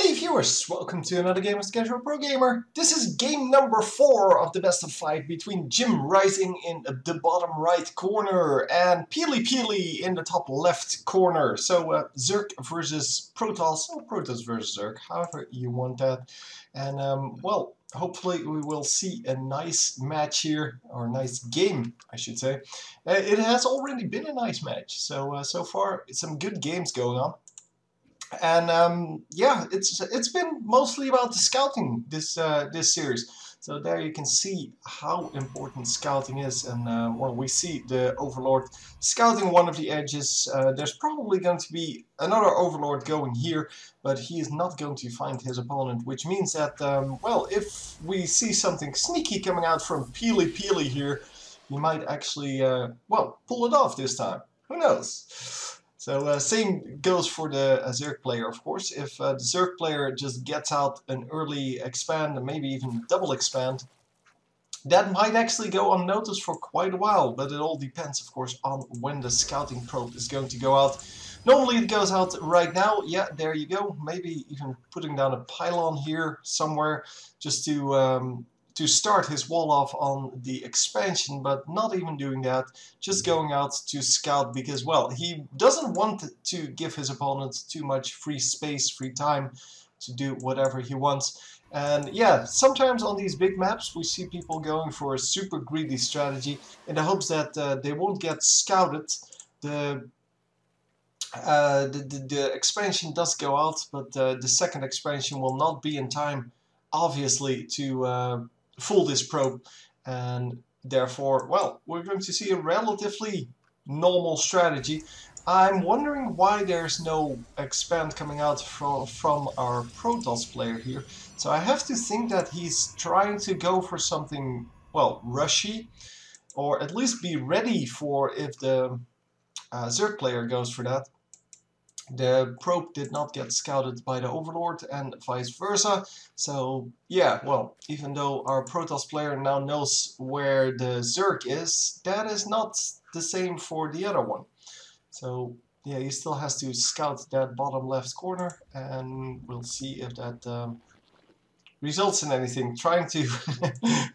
Hey viewers, welcome to another game of Casual Pro Gamer. This is game number 4 of the best of 5 between JimRising in the bottom right corner and PiliPili in the top left corner. So Zerg versus Protoss, or Protoss versus Zerg, however you want that. And well, hopefully we will see a nice match here, or a nice game I should say. It has already been a nice match, so so far some good games going on. And yeah, it's been mostly about the scouting this series. So there you can see how important scouting is, and well, we see the Overlord scouting one of the edges. There's probably going to be another Overlord going here, but he is not going to find his opponent, which means that well, if we see something sneaky coming out from PiliPili here, he might actually well, pull it off this time. Who knows? So same goes for the Zerg player, of course. If the Zerg player just gets out an early expand, and maybe even double expand, that might actually go unnoticed for quite a while, but it all depends, of course, on when the scouting probe is going to go out. Normally it goes out right now. Yeah, there you go. Maybe even putting down a pylon here somewhere just to start his wall off on the expansion, but not even doing that, just going out to scout because, well, he doesn't want to give his opponent too much free space, free time to do whatever he wants. And yeah, sometimes on these big maps we see people going for a super greedy strategy in the hopes that they won't get scouted. The expansion does go out, but the second expansion will not be in time, obviously, to fool this probe, and therefore, well, we're going to see a relatively normal strategy. I'm wondering why there's no expand coming out from our Protoss player here. So I have to think that he's trying to go for something, well, rushy, or at least be ready for if the Zerg player goes for that. The probe did not get scouted by the Overlord and vice versa. So yeah, well, even though our Protoss player now knows where the Zerg is, that is not the same for the other one. So yeah, he still has to scout that bottom left corner, and we'll see if that results in anything. Trying to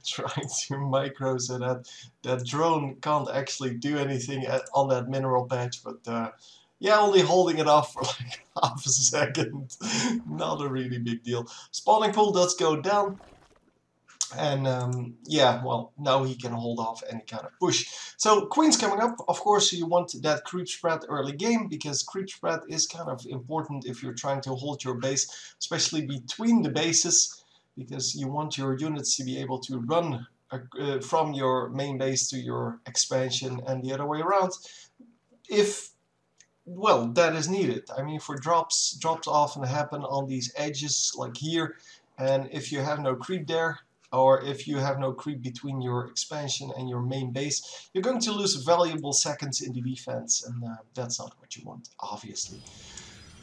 trying to micro so that that drone can't actually do anything on that mineral patch, but yeah, only holding it off for like half a second. Not a really big deal. Spawning pool does go down. And yeah, well, now he can hold off any kind of push. So Queen's coming up. Of course, you want that creep spread early game, because creep spread is kind of important if you're trying to hold your base, especially between the bases, because you want your units to be able to run from your main base to your expansion and the other way around. If, well, that is needed. I mean, for drops often happen on these edges like here, and if you have no creep there, or if you have no creep between your expansion and your main base, you're going to lose valuable seconds in the defense, and that's not what you want, obviously.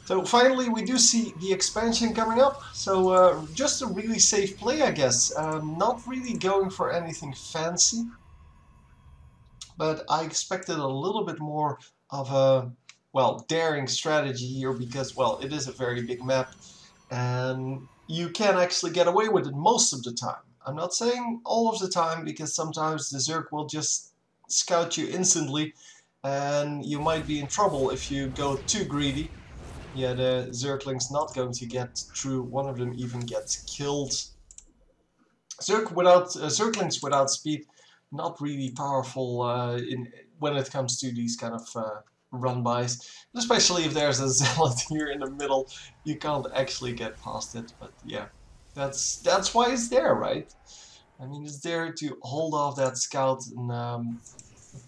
So finally we do see the expansion coming up, so just a really safe play, I guess. Not really going for anything fancy, but I expected a little bit more of a, well, daring strategy here, because, well, it is a very big map and you can actually get away with it most of the time. I'm not saying all of the time, because sometimes the Zerg will just scout you instantly and you might be in trouble if you go too greedy. Yeah, the Zergling's not going to get through. One of them even gets killed. Zerglings without speed, not really powerful when it comes to these kind of run-bys. Especially if there's a zealot here in the middle, you can't actually get past it. But yeah, that's why it's there, right? I mean, it's there to hold off that scout and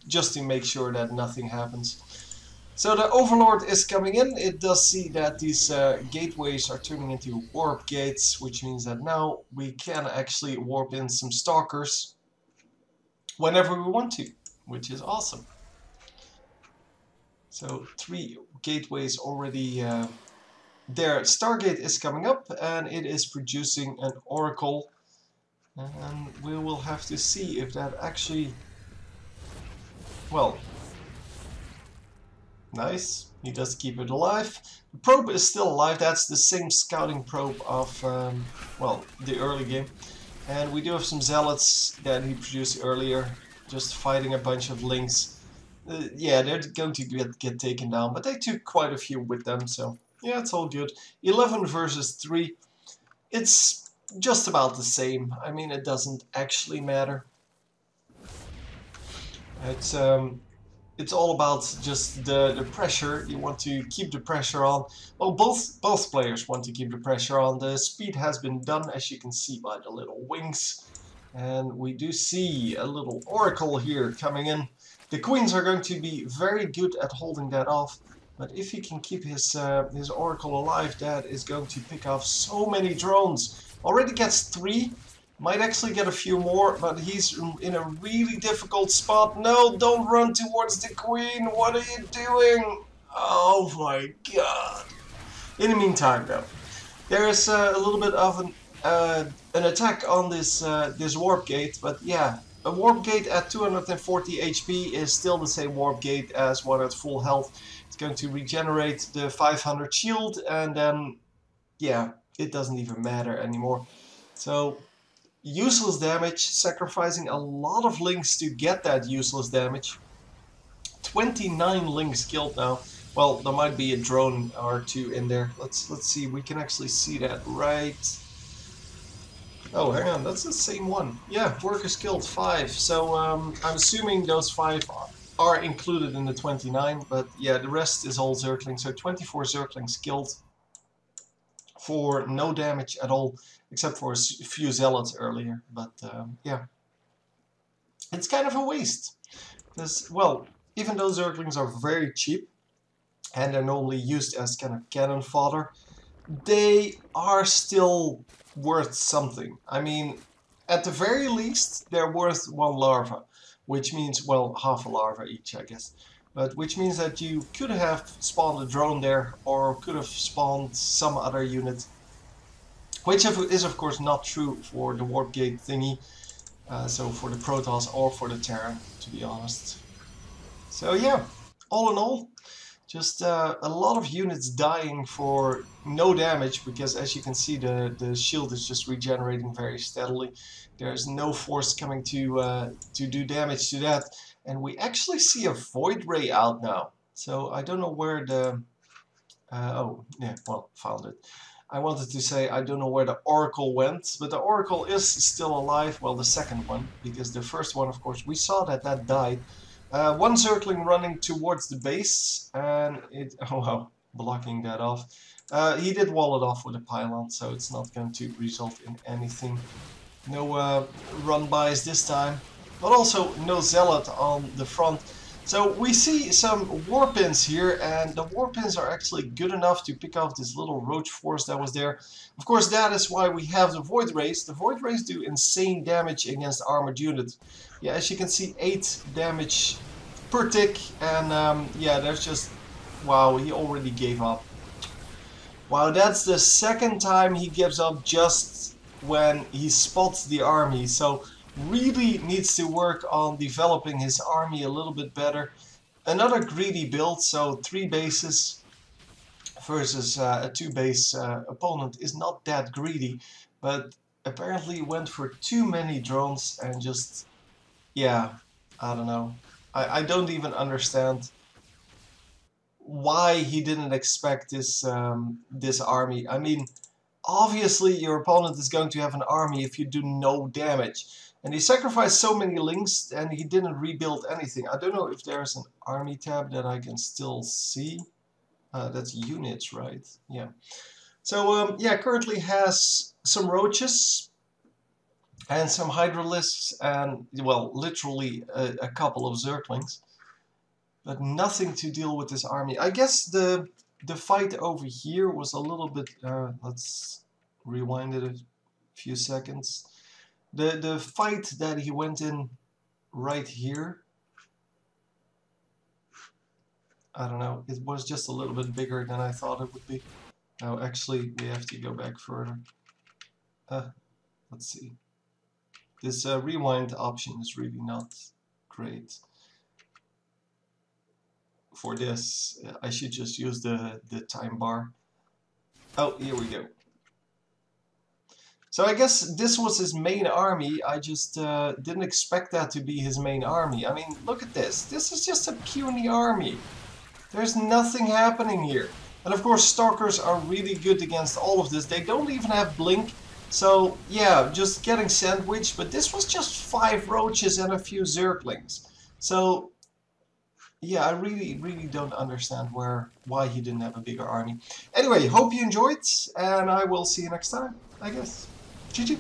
just to make sure that nothing happens. So the Overlord is coming in. It does see that these gateways are turning into warp gates, which means that now we can actually warp in some stalkers whenever we want to, which is awesome. So 3 gateways already there. Stargate is coming up and it is producing an oracle, and we will have to see if that actually, well, nice. He does keep it alive. The probe is still alive. That's the same scouting probe of, well, the early game. And we do have some zealots that he produced earlier, just fighting a bunch of lings. Yeah, they're going to get taken down, but they took quite a few with them, so yeah, it's all good. 11 versus 3. It's just about the same. I mean, it doesn't actually matter. It's all about just the pressure. You want to keep the pressure on. Well, both players want to keep the pressure on. The speed has been done, as you can see by the little wings. And we do see a little oracle here coming in. The queens are going to be very good at holding that off. But if he can keep his oracle alive, that is going to pick off so many drones. Already gets 3. Might actually get a few more, but he's in a really difficult spot. No, don't run towards the queen. What are you doing? Oh my god. In the meantime, though, there's a little bit of an attack on this this warp gate, but yeah, a warp gate at 240 HP is still the same warp gate as one at full health. It's going to regenerate the 500 shield, and then yeah, it doesn't even matter anymore. So useless damage, sacrificing a lot of links to get that useless damage. 29 links killed now. Well, there might be a drone or two in there. Let's see. We can actually see that, right? Oh, hang on. That's the same one. Yeah, workers killed 5. So I'm assuming those 5 are included in the 29. But yeah, the rest is all Zerglings. So 24 Zerglings killed for no damage at all, except for a few zealots earlier. But yeah, it's kind of a waste. Because, well, even though Zerglings are very cheap, and they're normally used as kind of cannon fodder, they are still worth something. I mean, at the very least, they're worth 1 larva, which means, well, half a larva each, I guess. But which means that you could have spawned a drone there, or could have spawned some other unit. Which is, of course, not true for the warp gate thingy. So for the Protoss or for the Terran, to be honest. So yeah, all in all, just a lot of units dying for no damage, because as you can see, the shield is just regenerating very steadily. There's no force coming to do damage to that. And we actually see a Void Ray out now. So I don't know where the... oh, yeah, well, found it. I wanted to say I don't know where the Oracle went, but the Oracle is still alive. Well, the second one, because the first one, of course, we saw that died. One Zergling running towards the base, and it... oh wow, blocking that off. He did wall it off with a pylon, so it's not going to result in anything. No run-bys this time, but also no Zealot on the front. So we see some warpins here, and the warpins are actually good enough to pick off this little roach force that was there. Of course, that is why we have the Void Rays. The Void Rays do insane damage against armored units. Yeah, as you can see, 8 damage per tick, and yeah, there's just... wow, he already gave up. Wow, that's the second time he gives up just when he spots the army. So really needs to work on developing his army a little bit better. Another greedy build, so 3 bases versus a 2 base opponent is not that greedy, but apparently went for too many drones and just, yeah, I don't know. I don't even understand why he didn't expect this this army. I mean, obviously your opponent is going to have an army if you do no damage. And he sacrificed so many links and he didn't rebuild anything. I don't know if there's an army tab that I can still see. That's units, right? Yeah. So yeah, currently has some roaches and some hydralisks and, well, literally a couple of Zerglings. But nothing to deal with this army. I guess the fight over here was a little bit... let's rewind it a few seconds. The fight that he went in right here, I don't know, it was just a little bit bigger than I thought it would be. No, actually, we have to go back further. Let's see. This rewind option is really not great. for this. I should just use the time bar. Oh, here we go. So I guess this was his main army. I just didn't expect that to be his main army. I mean, look at this. This is just a puny army. There's nothing happening here. And of course, Stalkers are really good against all of this. They don't even have Blink. So, yeah, just getting sandwiched. But this was just 5 roaches and a few Zerglings. So, yeah, I really don't understand why he didn't have a bigger army. Anyway, hope you enjoyed. And I will see you next time, I guess. GG.